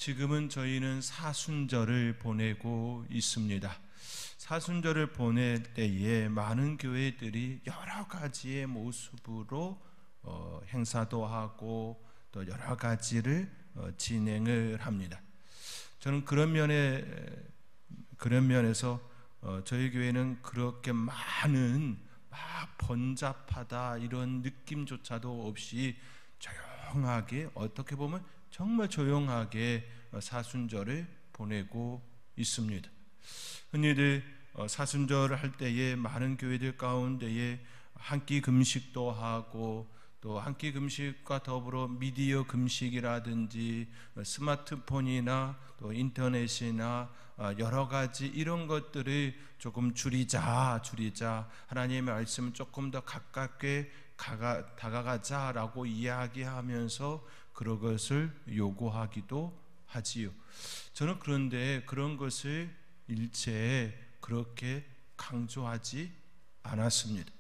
지금은 저희는 사순절을 보내고 있습니다. 사순절을 보낼 때에 많은 교회들이 여러 가지의 모습으로 행사도 하고 또 여러 가지를 진행을 합니다. 저는 그런 면에서 저희 교회는 그렇게 많은 막 번잡하다 이런 느낌조차도 없이 조용하게, 어떻게 보면 정말 조용하게 사순절을 보내고 있습니다. 흔히들 사순절을 할 때에 많은 교회들 가운데에 한 끼 금식도 하고 또 한 끼 금식과 더불어 미디어 금식이라든지 스마트폰이나 또 인터넷이나 여러 가지 이런 것들을 조금 줄이자 하나님의 말씀을 조금 더 가깝게 다가가자라고 이야기하면서 그런 것을 요구하기도 하지요. 저는 그런데 그런 것을 일체 그렇게 강조하지 않았습니다.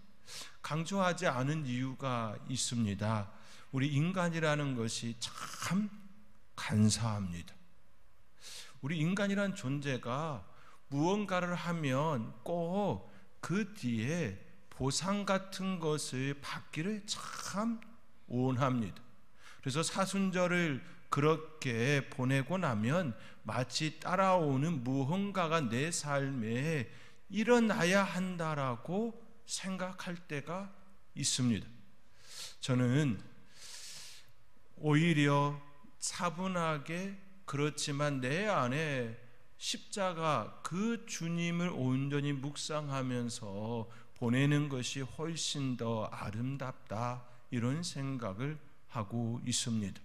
강조하지 않은 이유가 있습니다. 우리 인간이라는 것이 참 간사합니다. 우리 인간이란 존재가 무언가를 하면 꼭 그 뒤에 보상 같은 것을 받기를 참 원합니다. 그래서 사순절을 그렇게 보내고 나면 마치 따라오는 무언가가 내 삶에 일어나야 한다라고 생각할 때가 있습니다. 저는 오히려 차분하게, 그렇지만 내 안에 십자가 그 주님을 온전히 묵상하면서 보내는 것이 훨씬 더 아름답다, 이런 생각을 하고 있습니다.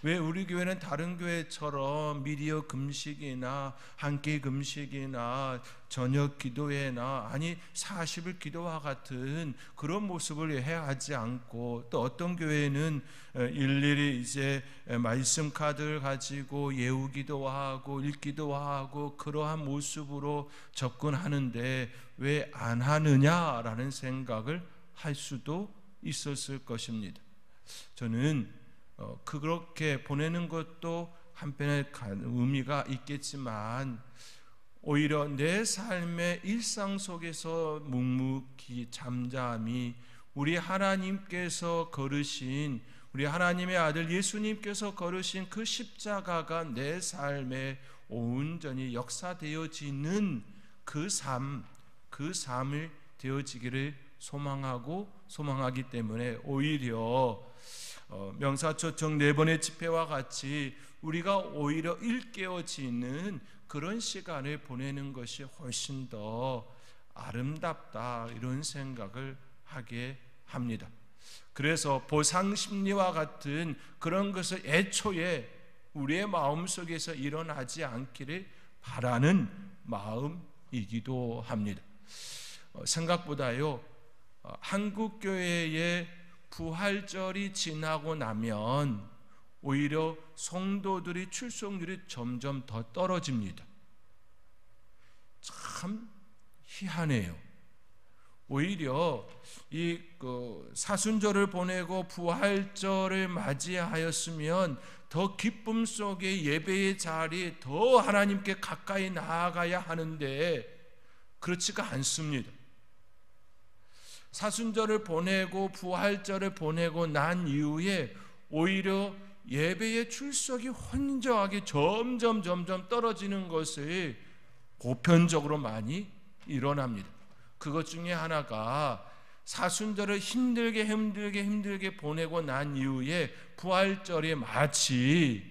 왜 우리 교회는 다른 교회처럼 미디어 금식이나 한 끼 금식이나 저녁 기도회나 40일 기도와 같은 그런 모습을 해야 하지 않고, 또 어떤 교회는 일일이 이제 말씀 카드를 가지고 예우 기도하고 읽기도 하고 그러한 모습으로 접근하는데 왜 안 하느냐라는 생각을 할 수도 있었을 것입니다. 저는 그렇게 보내는 것도 한편의 의미가 있겠지만 오히려 내 삶의 일상 속에서 묵묵히 잠잠히 우리 하나님께서 걸으신, 우리 하나님의 아들 예수님께서 걸으신 그 십자가가 내 삶에 온전히 역사되어지는 그 삶을 되어지기를 소망하기 때문에 오히려 명사초청 4번의 집회와 같이 우리가 오히려 일깨워지는 그런 시간을 보내는 것이 훨씬 더 아름답다, 이런 생각을 하게 합니다. 그래서 보상심리와 같은 그런 것을 애초에 우리의 마음속에서 일어나지 않기를 바라는 마음이기도 합니다. 생각보다요, 한국교회의 부활절이 지나고 나면 오히려 성도들이 출석률이 점점 더 떨어집니다. 참 희한해요. 오히려 이 사순절을 보내고 부활절을 맞이하였으면 더 기쁨 속에 예배의 자리에 더 하나님께 가까이 나아가야 하는데 그렇지가 않습니다. 사순절을 보내고 부활절을 보내고 난 이후에 오히려 예배의 출석이 혼저하게 점점 떨어지는 것을 보편적으로 많이 일어납니다. 그것 중에 하나가 사순절을 힘들게 보내고 난 이후에 부활절에 마치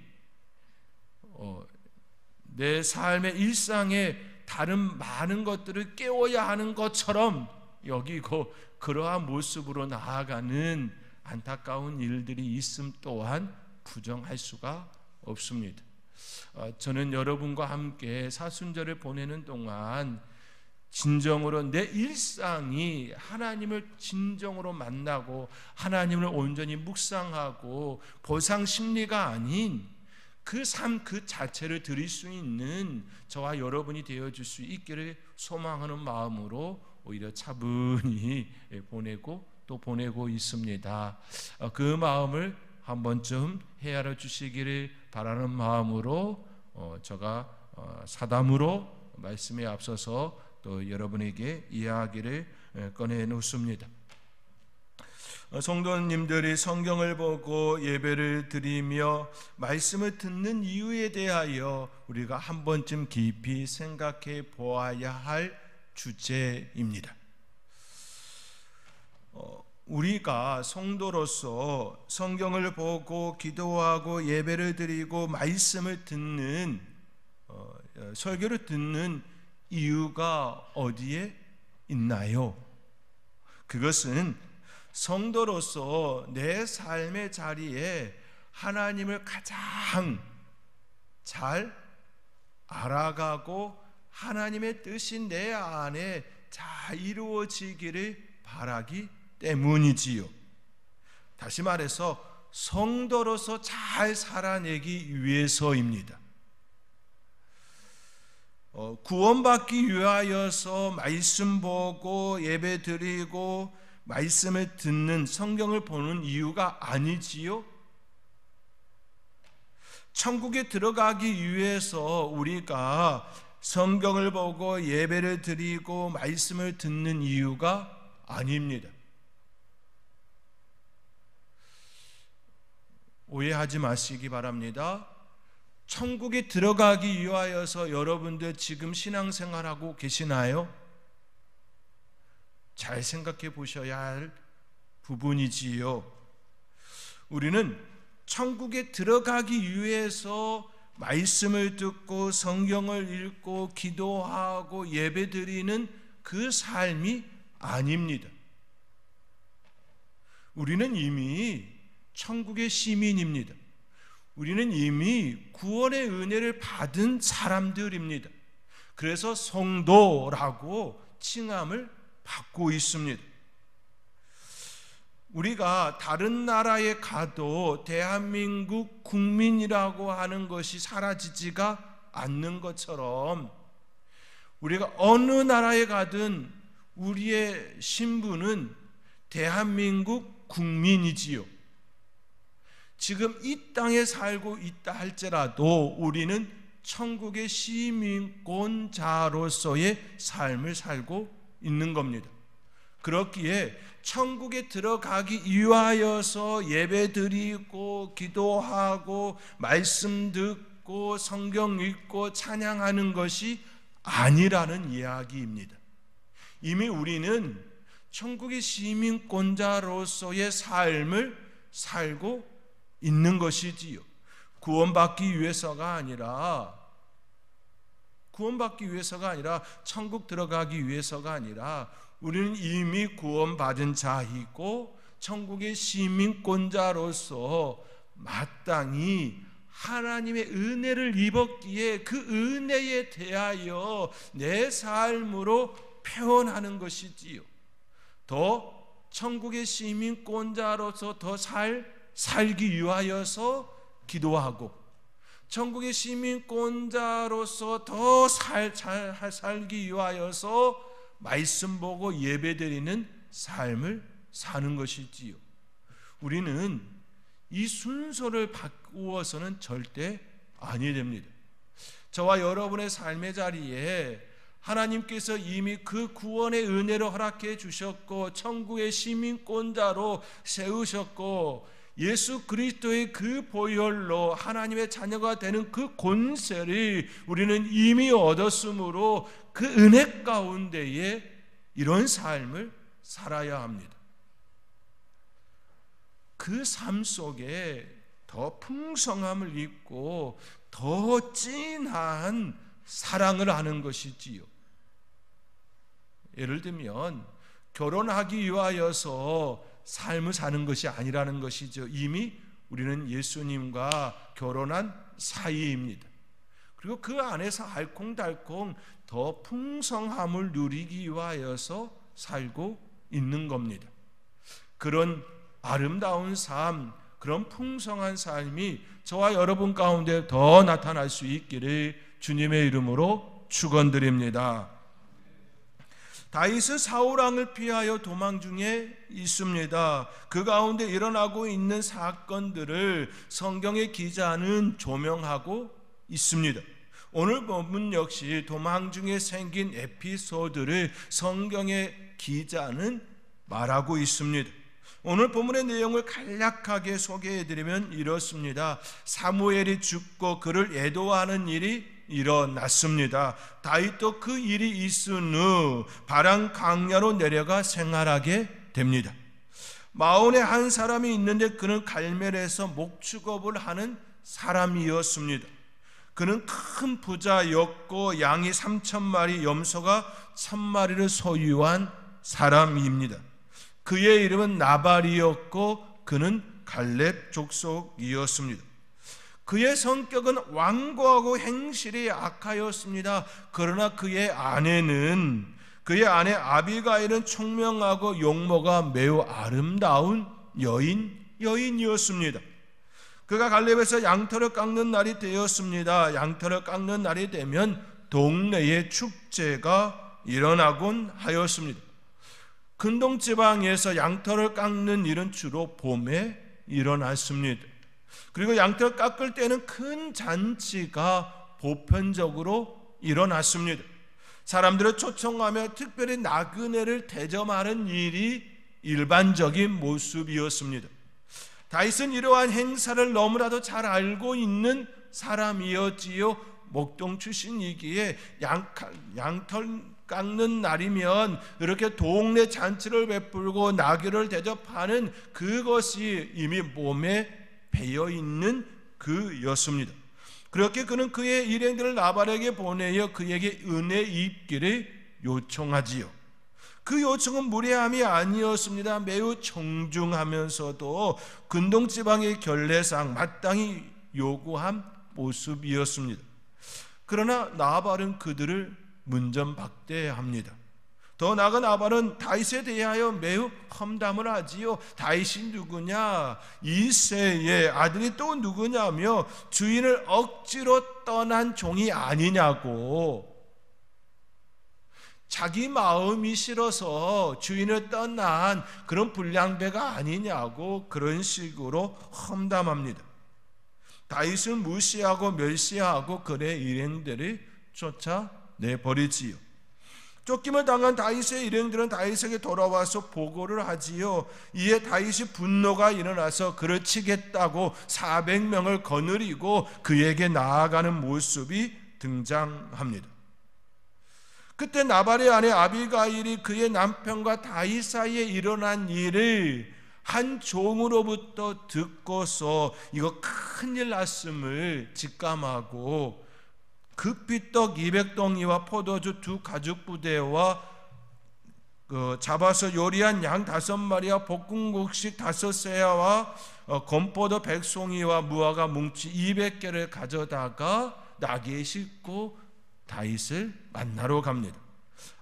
내 삶의 일상에 다른 많은 것들을 깨워야 하는 것처럼 여기고 그러한 모습으로 나아가는 안타까운 일들이 있음 또한 부정할 수가 없습니다. 저는 여러분과 함께 사순절을 보내는 동안 진정으로 내 일상이 하나님을 진정으로 만나고 하나님을 온전히 묵상하고 보상 심리가 아닌 그 삶 그 자체를 드릴 수 있는 저와 여러분이 되어줄 수 있기를 소망하는 마음으로 오히려 차분히 보내고 있습니다. 그 마음을 한 번쯤 헤아려 주시기를 바라는 마음으로 제가 사담으로 말씀에 앞서서 또 여러분에게 이야기를 꺼내 놓습니다. 성도님들이 성경을 보고 예배를 드리며 말씀을 듣는 이유에 대하여 우리가 한 번쯤 깊이 생각해 보아야 할 주제입니다. 우리가 성도로서 성경을 보고 기도하고 예배를 드리고 말씀을 듣는 설교를 듣는 이유가 어디에 있나요? 그것은 성도로서 내 삶의 자리에 하나님을 가장 잘 알아가고 하나님의 뜻이 내 안에 잘 이루어지기를 바라기 때문이지요. 다시 말해서 성도로서 잘 살아내기 위해서입니다. 구원받기 위하여서 말씀 보고 예배 드리고 말씀을 듣는 성경을 보는 이유가 아니지요. 천국에 들어가기 위해서 우리가 성경을 보고 예배를 드리고 말씀을 듣는 이유가 아닙니다. 오해하지 마시기 바랍니다. 천국에 들어가기 위하여서 여러분들 지금 신앙생활하고 계시나요? 잘 생각해 보셔야 할 부분이지요. 우리는 천국에 들어가기 위해서 말씀을 듣고 성경을 읽고 기도하고 예배드리는 그 삶이 아닙니다. 우리는 이미 천국의 시민입니다. 우리는 이미 구원의 은혜를 받은 사람들입니다. 그래서 성도라고 칭함을 받고 있습니다. 우리가 다른 나라에 가도 대한민국 국민이라고 하는 것이 사라지지가 않는 것처럼 우리가 어느 나라에 가든 우리의 신분은 대한민국 국민이지요. 지금 이 땅에 살고 있다 할지라도 우리는 천국의 시민권자로서의 삶을 살고 있는 겁니다. 그렇기에 천국에 들어가기 위하여서 예배드리고 기도하고 말씀 듣고 성경 읽고 찬양하는 것이 아니라는 이야기입니다. 이미 우리는 천국의 시민권자로서의 삶을 살고 있는 것이지요. 구원받기 위해서가 아니라 천국 들어가기 위해서가 아니라 우리는 이미 구원받은 자이고 천국의 시민권자로서 마땅히 하나님의 은혜를 입었기에 그 은혜에 대하여 내 삶으로 표현하는 것이지요. 더 천국의 시민권자로서 더 살기 위하여서 기도하고 천국의 시민권자로서 더 살기 위하여서 말씀 보고 예배드리는 삶을 사는 것이지요. 우리는 이 순서를 바꾸어서는 절대 아니 됩니다. 저와 여러분의 삶의 자리에 하나님께서 이미 그 구원의 은혜를 허락해 주셨고 천국의 시민권자로 세우셨고 예수 그리스도의 그 보혈로 하나님의 자녀가 되는 그 권세를 우리는 이미 얻었으므로 그 은혜 가운데에 이런 삶을 살아야 합니다. 그 삶 속에 더 풍성함을 입고 더 진한 사랑을 하는 것이지요. 예를 들면 결혼하기 위하여서 삶을 사는 것이 아니라는 것이죠. 이미 우리는 예수님과 결혼한 사이입니다. 그리고 그 안에서 알콩달콩 더 풍성함을 누리기 위하여서 살고 있는 겁니다. 그런 아름다운 삶, 그런 풍성한 삶이 저와 여러분 가운데 더 나타날 수 있기를 주님의 이름으로 축원드립니다. 다윗은 사울 왕을 피하여 도망 중에 있습니다. 그 가운데 일어나고 있는 사건들을 성경의 기자는 조명하고 있습니다. 오늘 본문 역시 도망 중에 생긴 에피소드를 성경의 기자는 말하고 있습니다. 오늘 본문의 내용을 간략하게 소개해드리면 이렇습니다. 사무엘이 죽고 그를 애도하는 일이 일어났습니다. 다윗도 그 일이 있은 후 바람 광야로 내려가 생활하게 됩니다. 마온에 한 사람이 있는데 그는 갈멜에서 목축업을 하는 사람이었습니다. 그는 큰 부자였고 양이 3,000마리, 염소가 1,000마리를 소유한 사람입니다. 그의 이름은 나발이었고 그는 갈렙 족속이었습니다. 그의 성격은 완고하고 행실이 악하였습니다. 그러나 그의 아내 아비가일은 총명하고 용모가 매우 아름다운 여인이었습니다. 그가 갈렙에서 양털을 깎는 날이 되었습니다. 양털을 깎는 날이 되면 동네에 축제가 일어나곤 하였습니다. 근동 지방에서 양털을 깎는 일은 주로 봄에 일어났습니다. 그리고 양털 깎을 때는 큰 잔치가 보편적으로 일어났습니다. 사람들을 초청하며 특별히 나그네를 대접하는 일이 일반적인 모습이었습니다. 다윗은 이러한 행사를 너무나도 잘 알고 있는 사람이었지요. 목동 출신이기에 양털 깎는 날이면 이렇게 동네 잔치를 베풀고 나귀를 대접하는 그것이 이미 몸에 배어있는 그였습니다. 그렇게 그는 그의 일행들을 나발에게 보내어 그에게 은혜 입기를 요청하지요. 그 요청은 무례함이 아니었습니다. 매우 정중하면서도 근동지방의 결례상 마땅히 요구한 모습이었습니다. 그러나 나발은 그들을 문전박대합니다. 더 나아가 나발은 다윗에 대하여 매우 험담을 하지요. 다윗이 누구냐? 이새의 아들이 또 누구냐며 주인을 억지로 떠난 종이 아니냐고, 자기 마음이 싫어서 주인을 떠난 그런 불량배가 아니냐고 그런 식으로 험담합니다. 다윗은 무시하고 멸시하고 그의 일행들을 쫓아내버리지요. 쫓김을 당한 다윗의 일행들은 다윗에게 돌아와서 보고를 하지요. 이에 다윗이 분노가 일어나서 그를 치겠다고 400명을 거느리고 그에게 나아가는 모습이 등장합니다. 그때 나발의 아내 아비가일이 그의 남편과 다윗 사이에 일어난 일을 한 종으로부터 듣고서 이거 큰일 났음을 직감하고 급히 떡 200덩이와 포도주 2 가죽 부대와 잡아서 요리한 양 5마리와 볶음국식 5세야와 건포도 100송이와 무화과 뭉치 200개를 가져다가 나귀에 싣고 다윗을 만나러 갑니다.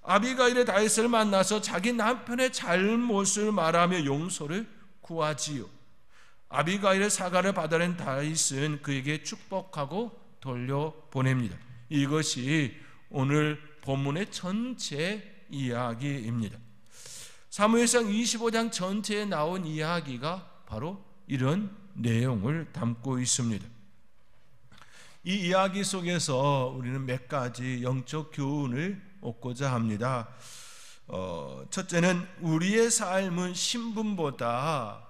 아비가일이 다윗을 만나서 자기 남편의 잘못을 말하며 용서를 구하지요. 아비가일의 사과를 받아낸 다윗은 그에게 축복하고 돌려보냅니다. 이것이 오늘 본문의 전체 이야기입니다. 사무엘상 25장 전체에 나온 이야기가 바로 이런 내용을 담고 있습니다. 이 이야기 속에서 우리는 몇 가지 영적 교훈을 얻고자 합니다. 첫째는 우리의 삶은 신분보다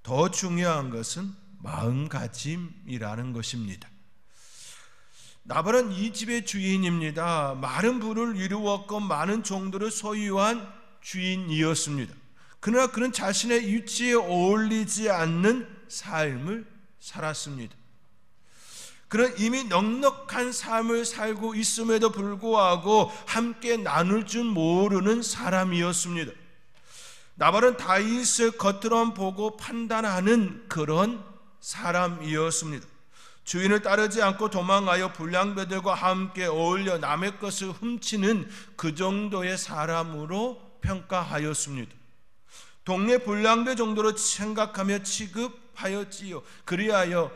더 중요한 것은 마음가짐이라는 것입니다. 나발은 이 집의 주인입니다. 많은 부를 이루었고 많은 종들을 소유한 주인이었습니다. 그러나 그는 자신의 위치에 어울리지 않는 삶을 살았습니다. 그는 이미 넉넉한 삶을 살고 있음에도 불구하고 함께 나눌 줄 모르는 사람이었습니다. 나발은 다윗을 겉으로만 보고 판단하는 그런 사람이었습니다. 주인을 따르지 않고 도망하여 불량배들과 함께 어울려 남의 것을 훔치는 그 정도의 사람으로 평가하였습니다. 동네 불량배 정도로 생각하며 취급하였지요. 그리하여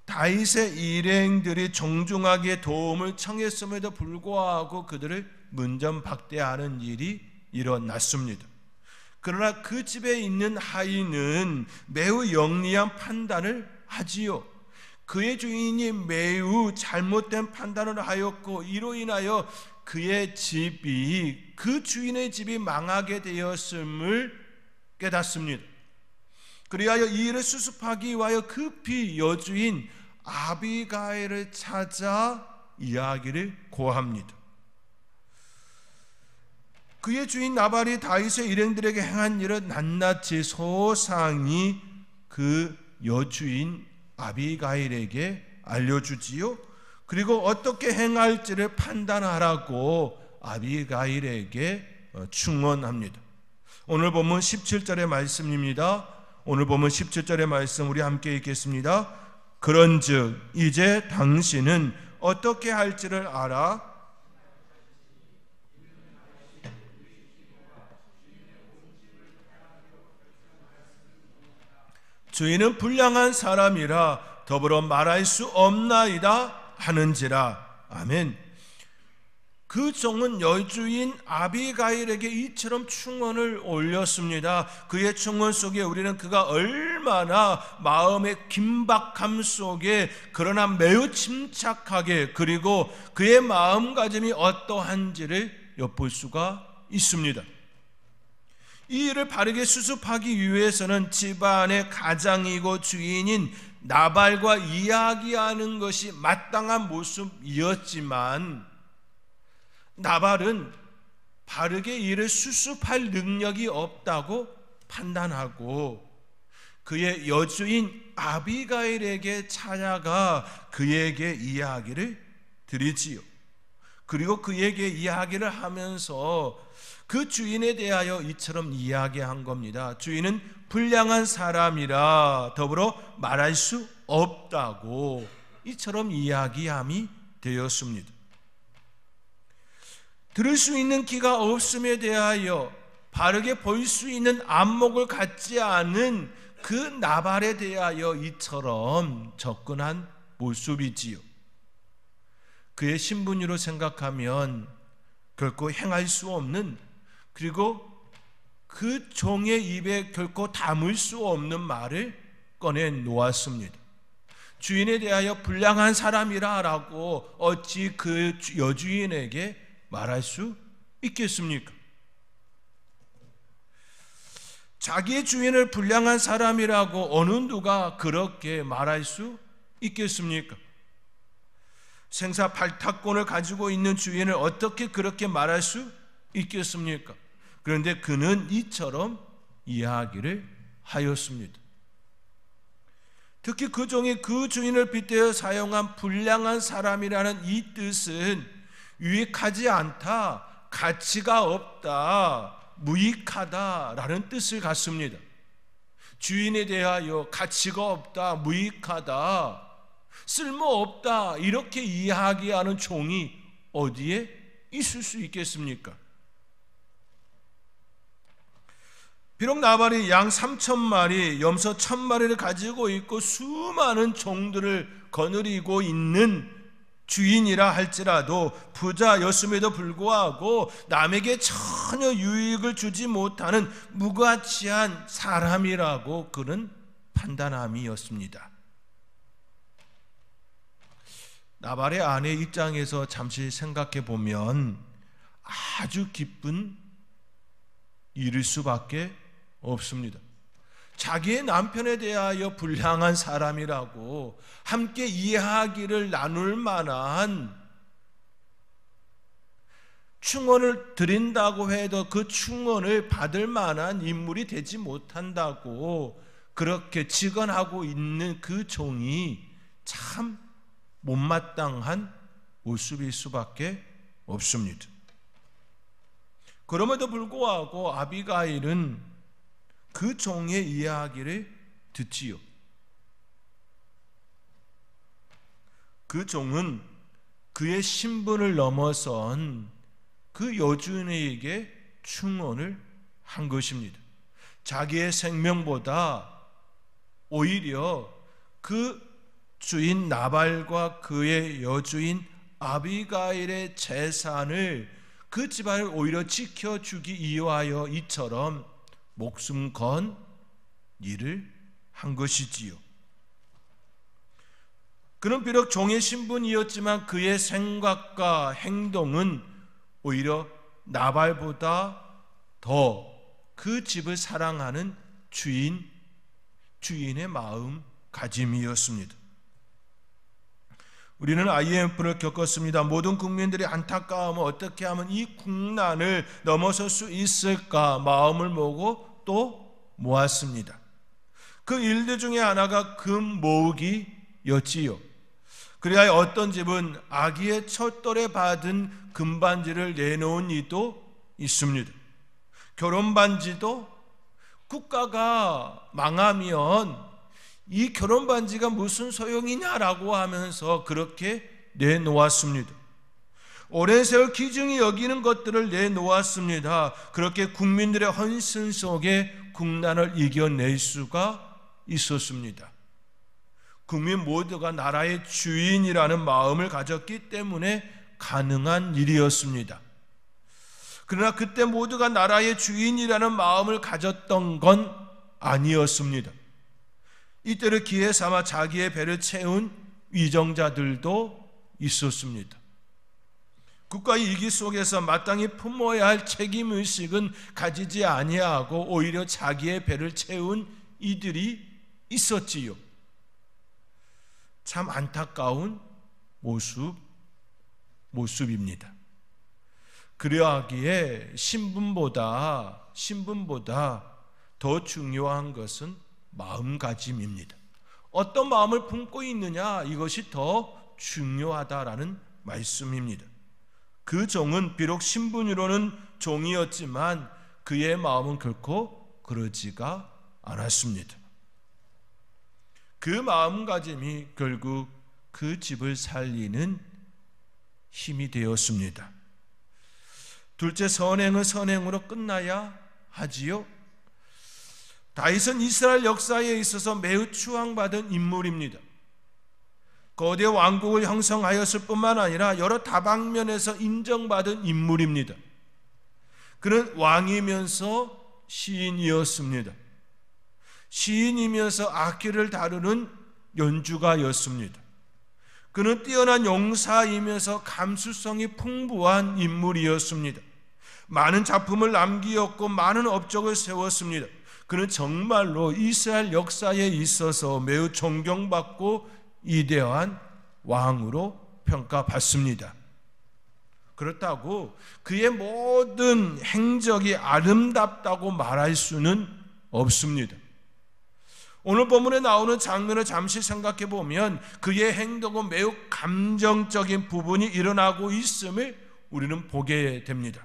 다윗의 일행들이 정중하게 도움을 청했음에도 불구하고 그들을 문전박대하는 일이 일어났습니다. 그러나 그 집에 있는 하인은 매우 영리한 판단을 하지요. 그의 주인이 매우 잘못된 판단을 하였고 이로 인하여 그의 집이, 그 주인의 집이 망하게 되었음을 깨닫습니다. 그리하여 이 일을 수습하기 위하여 급히 여주인 아비가일을 찾아 이야기를 고합니다. 그의 주인 나발이 다윗의 일행들에게 행한 일을 낱낱이 소상히 그 여주인 아비가일에게 알려주지요. 그리고 어떻게 행할지를 판단하라고 아비가일에게 충원합니다. 오늘 본문 17절의 말씀입니다. 오늘 본문 17절의 말씀 우리 함께 읽겠습니다. 그런즉 이제 당신은 어떻게 할지를 알아? 주인은 불량한 사람이라 더불어 말할 수 없나이다 하는지라. 아멘. 그 종은 여주인 아비가일에게 이처럼 충원을 올렸습니다. 그의 충원 속에 우리는 그가 얼마나 마음의 긴박함 속에 그러나 매우 침착하게, 그리고 그의 마음가짐이 어떠한지를 엿볼 수가 있습니다. 이 일을 바르게 수습하기 위해서는 집안의 가장이고 주인인 나발과 이야기하는 것이 마땅한 모습이었지만 나발은 바르게 이를 수습할 능력이 없다고 판단하고 그의 여주인 아비가일에게 찾아가 그에게 이야기를 드리지요. 그리고 그에게 이야기를 하면서 그 주인에 대하여 이처럼 이야기한 겁니다. 주인은 불량한 사람이라 더불어 말할 수 없다고 이처럼 이야기함이 되었습니다. 들을 수 있는 귀가 없음에 대하여 바르게 볼 수 있는 안목을 갖지 않은 그 나발에 대하여 이처럼 접근한 모습이지요. 그의 신분으로 생각하면 결코 행할 수 없는, 그리고 그 종의 입에 결코 담을 수 없는 말을 꺼내 놓았습니다. 주인에 대하여 불량한 사람이라고 어찌 그 여주인에게 말할 수 있겠습니까? 자기의 주인을 불량한 사람이라고 어느 누가 그렇게 말할 수 있겠습니까? 생사 발탁권을 가지고 있는 주인을 어떻게 그렇게 말할 수 있겠습니까? 그런데 그는 이처럼 이야기를 하였습니다. 특히 그 종이 그 주인을 빗대어 사용한 불량한 사람이라는 이 뜻은 유익하지 않다, 가치가 없다, 무익하다라는 뜻을 갖습니다. 주인에 대하여 가치가 없다, 무익하다, 쓸모없다 이렇게 이야기하는 종이 어디에 있을 수 있겠습니까? 비록 나발이 양 3,000마리, 염소 1,000마리를 가지고 있고 수많은 종들을 거느리고 있는 주인이라 할지라도 부자였음에도 불구하고 남에게 전혀 유익을 주지 못하는 무가치한 사람이라고 그는 판단함이었습니다. 나발의 아내 입장에서 잠시 생각해 보면 아주 기쁜 일일 수밖에 없습니다. 자기의 남편에 대하여 불량한 사람이라고 함께 이야기를 나눌 만한, 충원을 드린다고 해도 그 충원을 받을 만한 인물이 되지 못한다고 그렇게 직언하고 있는 그 종이 참 못마땅한 모습일 수밖에 없습니다. 그럼에도 불구하고 아비가일은 그 종의 이야기를 듣지요. 그 종은 그의 신분을 넘어선 그 여주인에게 충원을 한 것입니다. 자기의 생명보다 오히려 그 주인 나발과 그의 여주인 아비가일의 재산을 그 집안을 오히려 지켜주기 위하여 이처럼 목숨 건 일을 한 것이지요. 그는 비록 종의 신분이었지만 그의 생각과 행동은 오히려 나발보다 더 그 집을 사랑하는 주인의 마음가짐이었습니다. 우리는 IMF를 겪었습니다. 모든 국민들이 안타까움을 어떻게 하면 이 국난을 넘어설 수 있을까 마음을 모으고 또 모았습니다. 그 일들 중에 하나가 금 모으기였지요. 그래야 어떤 집은 아기의 첫돌에 받은 금반지를 내놓은 이도 있습니다. 결혼반지도 국가가 망하면 이 결혼반지가 무슨 소용이냐라고 하면서 그렇게 내놓았습니다. 오랜 세월 기중이 여기는 것들을 내놓았습니다. 그렇게 국민들의 헌신 속에 국난을 이겨낼 수가 있었습니다. 국민 모두가 나라의 주인이라는 마음을 가졌기 때문에 가능한 일이었습니다. 그러나 그때 모두가 나라의 주인이라는 마음을 가졌던 건 아니었습니다. 이때를 기회 삼아 자기의 배를 채운 위정자들도 있었습니다. 국가의 이기 속에서 마땅히 품어야 할 책임의식은 가지지 아니하고 오히려 자기의 배를 채운 이들이 있었지요. 참 안타까운 모습입니다. 그러하기에 신분보다 더 중요한 것은 마음가짐입니다. 어떤 마음을 품고 있느냐, 이것이 더 중요하다라는 말씀입니다. 그 종은 비록 신분으로는 종이었지만 그의 마음은 결코 그러지가 않았습니다. 그 마음가짐이 결국 그 집을 살리는 힘이 되었습니다. 둘째, 선행은 선행으로 끝나야 하지요. 다윗은 이스라엘 역사에 있어서 매우 추앙받은 인물입니다. 거대 왕국을 형성하였을 뿐만 아니라 여러 다방면에서 인정받은 인물입니다. 그는 왕이면서 시인이었습니다. 시인이면서 악기를 다루는 연주가였습니다. 그는 뛰어난 용사이면서 감수성이 풍부한 인물이었습니다. 많은 작품을 남기었고 많은 업적을 세웠습니다. 그는 정말로 이스라엘 역사에 있어서 매우 존경받고 위대한 왕으로 평가받습니다. 그렇다고 그의 모든 행적이 아름답다고 말할 수는 없습니다. 오늘 본문에 나오는 장면을 잠시 생각해 보면 그의 행동은 매우 감정적인 부분이 일어나고 있음을 우리는 보게 됩니다.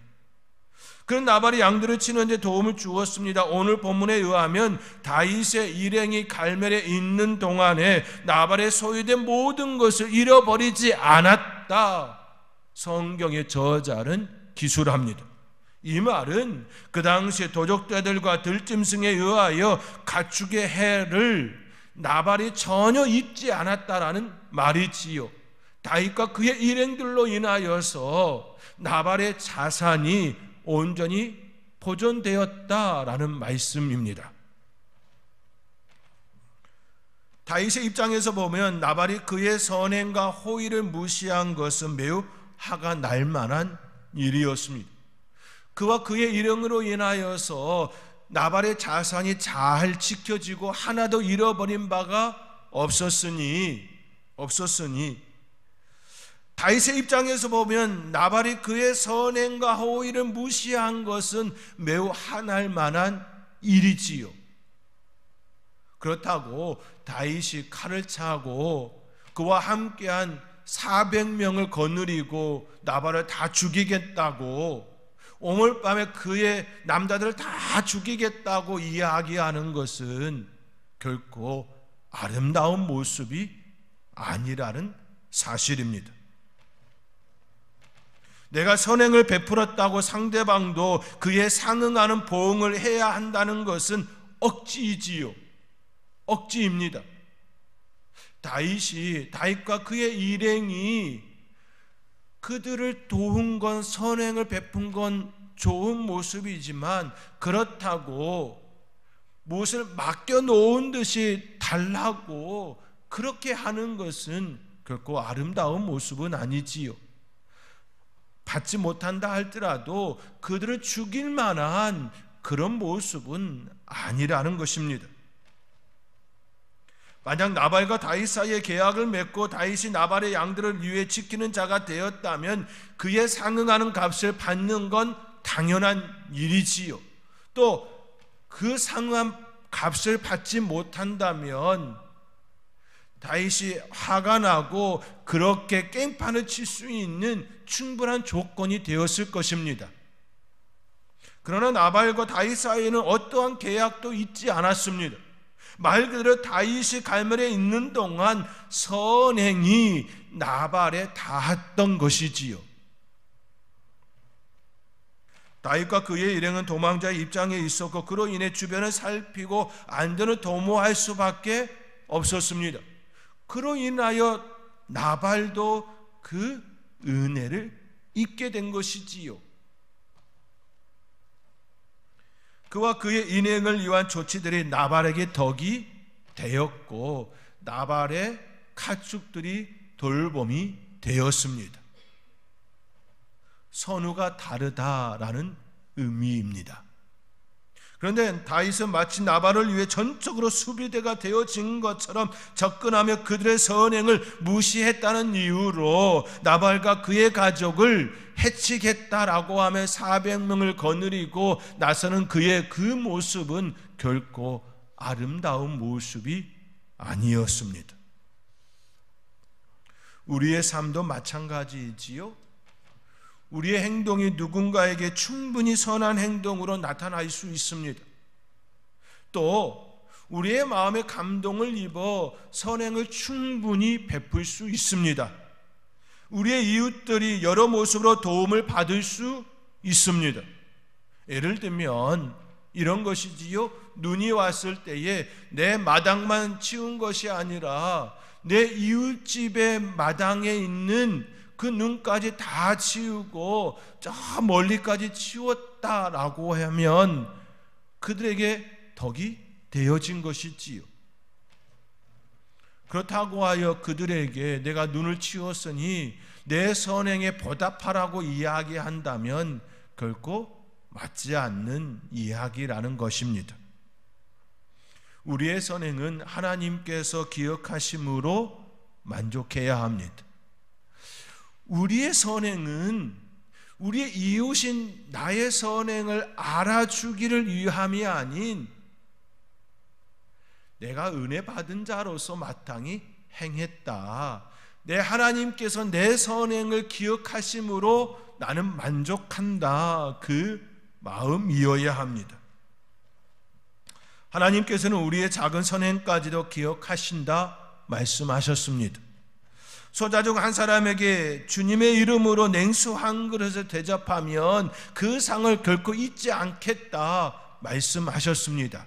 그는 나발이 양들을 치는 데 도움을 주었습니다. 오늘 본문에 의하면 다윗의 일행이 갈멜에 있는 동안에 나발의 소유된 모든 것을 잃어버리지 않았다. 성경의 저자는 기술합니다. 이 말은 그 당시에 도적들과 들짐승에 의하여 가축의 해를 나발이 전혀 잊지 않았다라는 말이지요. 다윗과 그의 일행들로 인하여서 나발의 자산이 온전히 보존되었다라는 말씀입니다. 다윗의 입장에서 보면 나발이 그의 선행과 호의를 무시한 것은 매우 화가 날 만한 일이었습니다. 그와 그의 일행으로 인하여서 나발의 자산이 잘 지켜지고 하나도 잃어버린 바가 없었으니 다윗의 입장에서 보면 나발이 그의 선행과 호의를 무시한 것은 매우 화날 만한 일이지요. 그렇다고 다윗이 칼을 차고 그와 함께한 400명을 거느리고 나발을 다 죽이겠다고 오늘 밤에 그의 남자들을 다 죽이겠다고 이야기하는 것은 결코 아름다운 모습이 아니라는 사실입니다. 내가 선행을 베풀었다고 상대방도 그에 상응하는 보응을 해야 한다는 것은 억지이지요. 억지입니다. 다윗과 그의 일행이 그들을 도운 건, 선행을 베푼 건 좋은 모습이지만 그렇다고 무엇을 맡겨놓은 듯이 달라고 그렇게 하는 것은 결코 아름다운 모습은 아니지요. 받지 못한다 할지라도 그들을 죽일 만한 그런 모습은 아니라는 것입니다. 만약 나발과 다윗 사이에 계약을 맺고 다윗이 나발의 양들을 위해 지키는 자가 되었다면 그에 상응하는 값을 받는 건 당연한 일이지요. 또 그 상응한 값을 받지 못한다면 다윗이 화가 나고 그렇게 깽판을 칠 수 있는 충분한 조건이 되었을 것입니다. 그러나 나발과 다윗 사이에는 어떠한 계약도 있지 않았습니다. 말 그대로 다윗이 갈멜에 있는 동안 선행이 나발에 닿았던 것이지요. 다윗과 그의 일행은 도망자의 입장에 있었고 그로 인해 주변을 살피고 안전을 도모할 수밖에 없었습니다. 그로 인하여 나발도 그 은혜를 잊게 된 것이지요. 그와 그의 인행을 위한 조치들이 나발에게 덕이 되었고 나발의 가축들이 돌봄이 되었습니다. 선후가 다르다라는 의미입니다. 그런데 다윗은 마치 나발을 위해 전적으로 수비대가 되어진 것처럼 접근하며 그들의 선행을 무시했다는 이유로 나발과 그의 가족을 해치겠다라고 하며 400명을 거느리고 나서는 그의 그 모습은 결코 아름다운 모습이 아니었습니다. 우리의 삶도 마찬가지이지요. 우리의 행동이 누군가에게 충분히 선한 행동으로 나타날 수 있습니다. 또 우리의 마음에 감동을 입어 선행을 충분히 베풀 수 있습니다. 우리의 이웃들이 여러 모습으로 도움을 받을 수 있습니다. 예를 들면 이런 것이지요. 눈이 왔을 때에 내 마당만 치운 것이 아니라 내 이웃집의 마당에 있는 그 눈까지 다 치우고 저 멀리까지 치웠다라고 하면 그들에게 덕이 되어진 것이지요. 그렇다고 하여 그들에게 내가 눈을 치웠으니 내 선행에 보답하라고 이야기한다면 결코 맞지 않는 이야기라는 것입니다. 우리의 선행은 하나님께서 기억하심으로 만족해야 합니다. 우리의 선행은 우리의 이웃인 나의 선행을 알아주기를 위함이 아닌 내가 은혜 받은 자로서 마땅히 행했다. 내 하나님께서 내 선행을 기억하심으로 나는 만족한다. 그 마음이어야 합니다. 하나님께서는 우리의 작은 선행까지도 기억하신다 말씀하셨습니다. 소자 중 한 사람에게 주님의 이름으로 냉수 한 그릇을 대접하면 그 상을 결코 잊지 않겠다 말씀하셨습니다.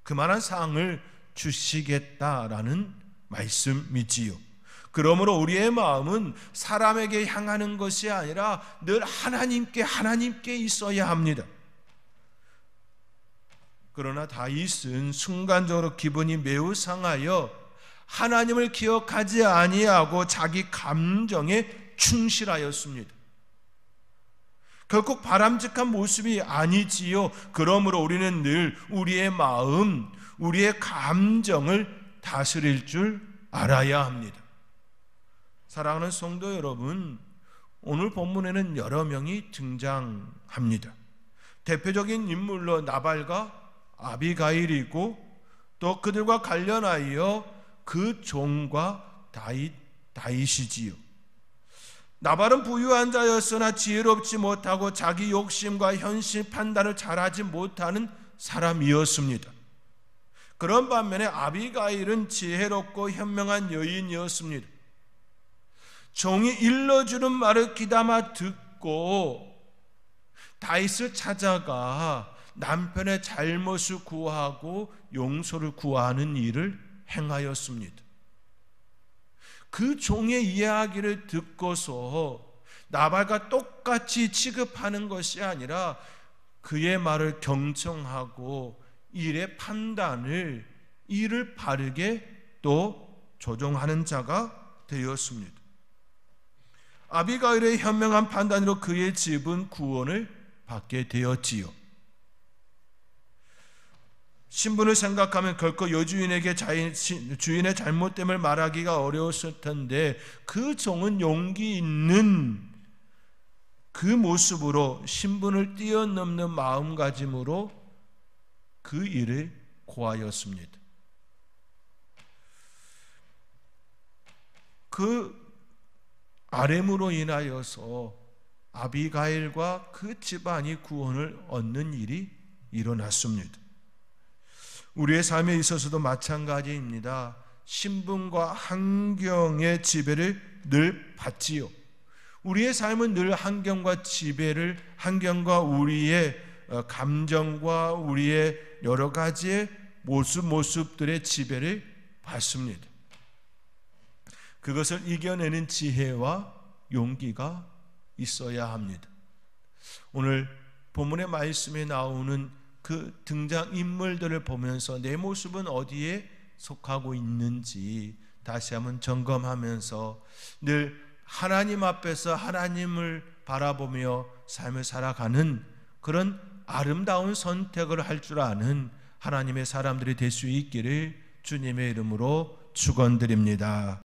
그만한 상을 주시겠다라는 말씀이지요. 그러므로 우리의 마음은 사람에게 향하는 것이 아니라 늘 하나님께 있어야 합니다. 그러나 다윗은 순간적으로 기분이 매우 상하여 하나님을 기억하지 아니하고 자기 감정에 충실하였습니다. 결국 바람직한 모습이 아니지요. 그러므로 우리는 늘 우리의 마음, 우리의 감정을 다스릴 줄 알아야 합니다. 사랑하는 성도 여러분, 오늘 본문에는 여러 명이 등장합니다. 대표적인 인물로 나발과 아비가일이고 또 그들과 관련하여 그 종과 다윗이지요. 나발은 부유한 자였으나 지혜롭지 못하고 자기 욕심과 현실 판단을 잘하지 못하는 사람이었습니다. 그런 반면에 아비가일은 지혜롭고 현명한 여인이었습니다. 종이 일러주는 말을 귀담아 듣고 다윗을 찾아가 남편의 잘못을 구하고 용서를 구하는 일을 행하였습니다. 그 종의 이야기를 듣고서 나발과 똑같이 취급하는 것이 아니라 그의 말을 경청하고 일의 판단을 이를 바르게 또 조정하는 자가 되었습니다. 아비가일의 현명한 판단으로 그의 집은 구원을 받게 되었지요. 신분을 생각하면 결코 여주인에게 주인의 잘못됨을 말하기가 어려웠을 텐데 그 종은 용기 있는 그 모습으로 신분을 뛰어넘는 마음가짐으로 그 일을 고하였습니다. 그 아렘으로 인하여서 아비가일과 그 집안이 구원을 얻는 일이 일어났습니다. 우리의 삶에 있어서도 마찬가지입니다. 신분과 환경의 지배를 늘 받지요. 우리의 삶은 늘 환경과 지배를, 환경과 우리의 감정과 우리의 여러 가지의 모습들의 지배를 받습니다. 그것을 이겨내는 지혜와 용기가 있어야 합니다. 오늘 본문의 말씀에 나오는 그 등장인물들을 보면서 내 모습은 어디에 속하고 있는지 다시 한번 점검하면서 늘 하나님 앞에서 하나님을 바라보며 삶을 살아가는 그런 아름다운 선택을 할 줄 아는 하나님의 사람들이 될 수 있기를 주님의 이름으로 축원드립니다.